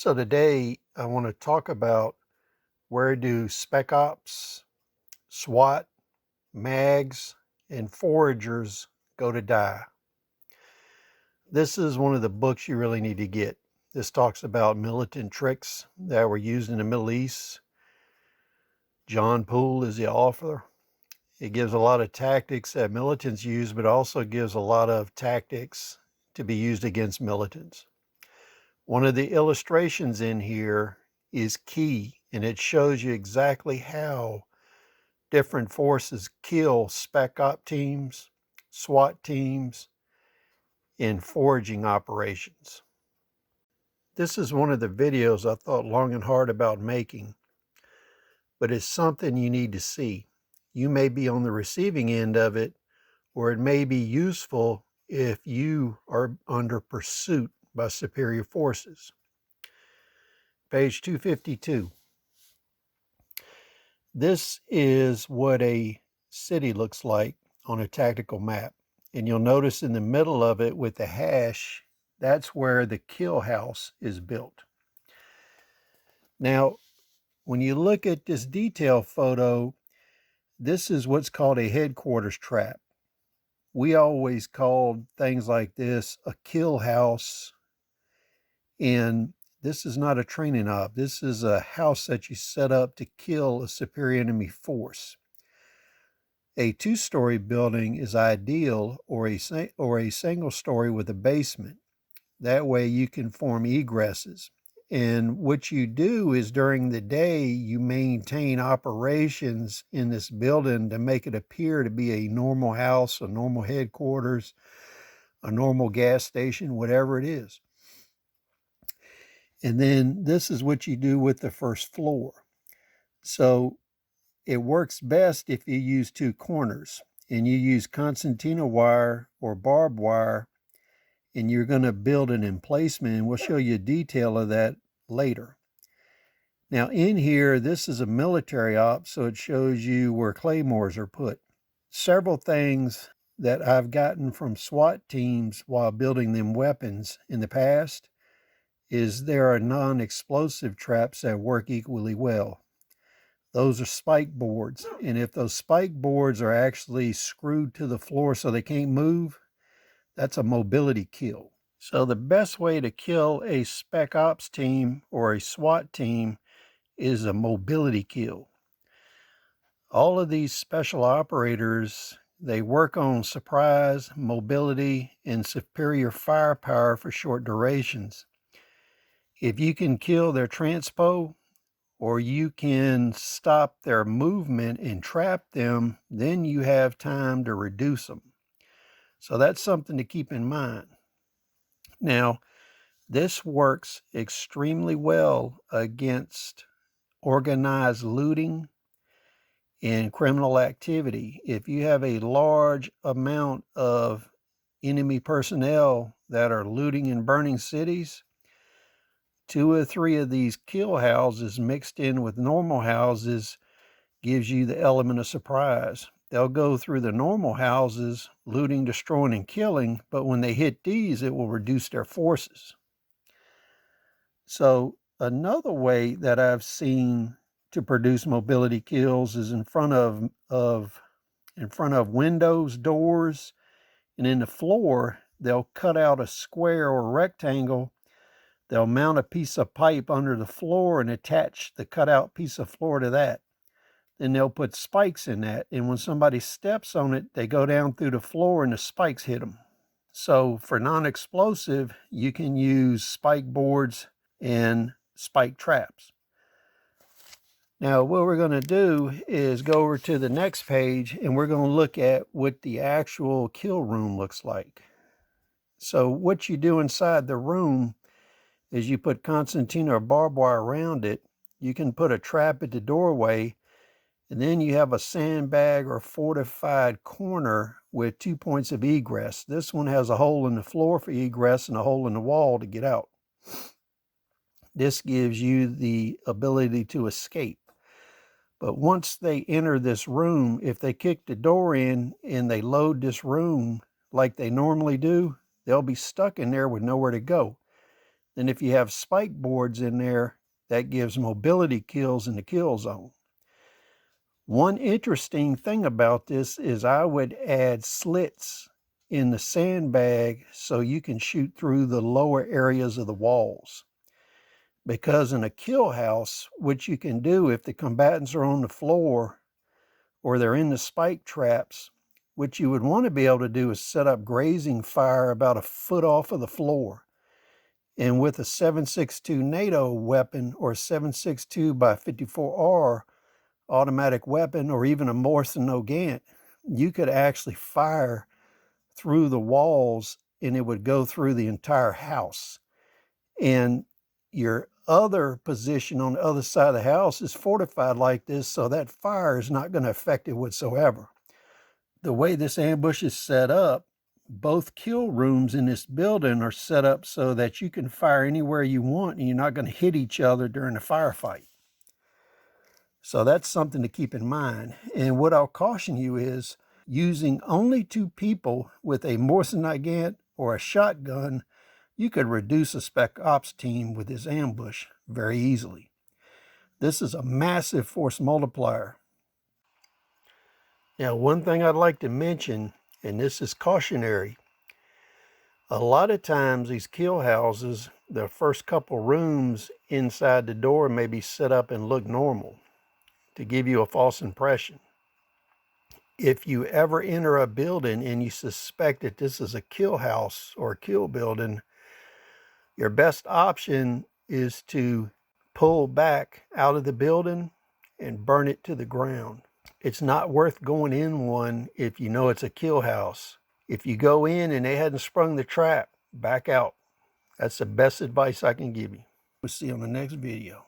So today I want to talk about where do Spec Ops, SWAT, MAGs, and foragers go to die. This is one of the books you really need to get. This talks about militant tricks that were used in the Middle East. John Poole is the author. It gives a lot of tactics that militants use, but also gives a lot of tactics to be used against militants. One of the illustrations in here is key, and it shows you exactly how different forces kill Spec Ops teams, SWAT teams, in foraging operations. This is one of the videos I thought long and hard about making, but it's something you need to see. You may be on the receiving end of it, or it may be useful if you are under pursuit by superior forces. Page 252. This is what a city looks like on a tactical map. And you'll notice in the middle of it with the hash, that's where the kill house is built. Now, when you look at this detail photo, this is what's called a headquarters trap. We always called things like this a kill house, and this is not a training op. This is a house that you set up to kill a superior enemy force. A two-story building is ideal, or a single story with a basement. That way you can form egresses. And what you do is during the day, you maintain operations in this building to make it appear to be a normal house, a normal headquarters, a normal gas station, whatever it is. And then this is what you do with the first floor. So it works best if you use two corners and you use concertina wire or barbed wire, and you're going to build an emplacement, and we'll show you a detail of that later. Now in here, this is a military op, so it shows you where claymores are put. Several things that I've gotten from SWAT teams while building them weapons in the past is there are non-explosive traps that work equally well. Those are spike boards, and if those spike boards are actually screwed to the floor so they can't move, that's a mobility kill. So the best way to kill a Spec Ops team or a SWAT team is a mobility kill. All of these special operators, they work on surprise, mobility, and superior firepower for short durations. If you can kill their transpo, or you can stop their movement and trap them, then you have time to reduce them. So that's something to keep in mind. Now, this works extremely well against organized looting and criminal activity. If you have a large amount of enemy personnel that are looting and burning cities, 2 or 3 of these kill houses mixed in with normal houses gives you the element of surprise. They'll go through the normal houses, looting, destroying, and killing, but when they hit these, it will reduce their forces. So another way that I've seen to produce mobility kills is in front of windows, doors, and in the floor, they'll cut out a square or a rectangle. They'll mount a piece of pipe under the floor and attach the cutout piece of floor to that. Then they'll put spikes in that, and when somebody steps on it, they go down through the floor and the spikes hit them. So for non-explosive, you can use spike boards and spike traps. Now what we're going to do is go over to the next page, and we're going to look at what the actual kill room looks like. So what you do inside the room is you put concertina or barbed wire around it. You can put a trap at the doorway, and then you have a sandbag or fortified corner with 2 points of egress. This one has a hole in the floor for egress and a hole in the wall to get out. This gives you the ability to escape. But once they enter this room, if they kick the door in and they load this room like they normally do, they'll be stuck in there with nowhere to go. And if you have spike boards in there, that gives mobility kills in the kill zone. One interesting thing about this is I would add slits in the sandbag so you can shoot through the lower areas of the walls. Because in a kill house, what you can do if the combatants are on the floor or they're in the spike traps, what you would want to be able to do is set up grazing fire about a foot off of the floor. And with a 7.62 NATO weapon or 7.62 by 54R automatic weapon or even a Morrison Nogant, you could actually fire through the walls and it would go through the entire house. And your other position on the other side of the house is fortified like this, so that fire is not going to affect it whatsoever. The way this ambush is set up, both kill rooms in this building are set up so that you can fire anywhere you want and you're not going to hit each other during a firefight. So that's something to keep in mind. And what I'll caution you is using only 2 people with a Morrison Nogant or a shotgun, you could reduce a Spec Ops team with this ambush very easily. This is a massive force multiplier. Now, one thing I'd like to mention, and this is cautionary, a lot of times these kill houses, the first couple rooms inside the door may be set up and look normal to give you a false impression. If you ever enter a building and you suspect that this is a kill house or a kill building, your best option is to pull back out of the building and burn it to the ground. It's not worth going in one if you know it's a kill house. If you go in and they hadn't sprung the trap, back out. That's the best advice I can give you. We'll see you on the next video.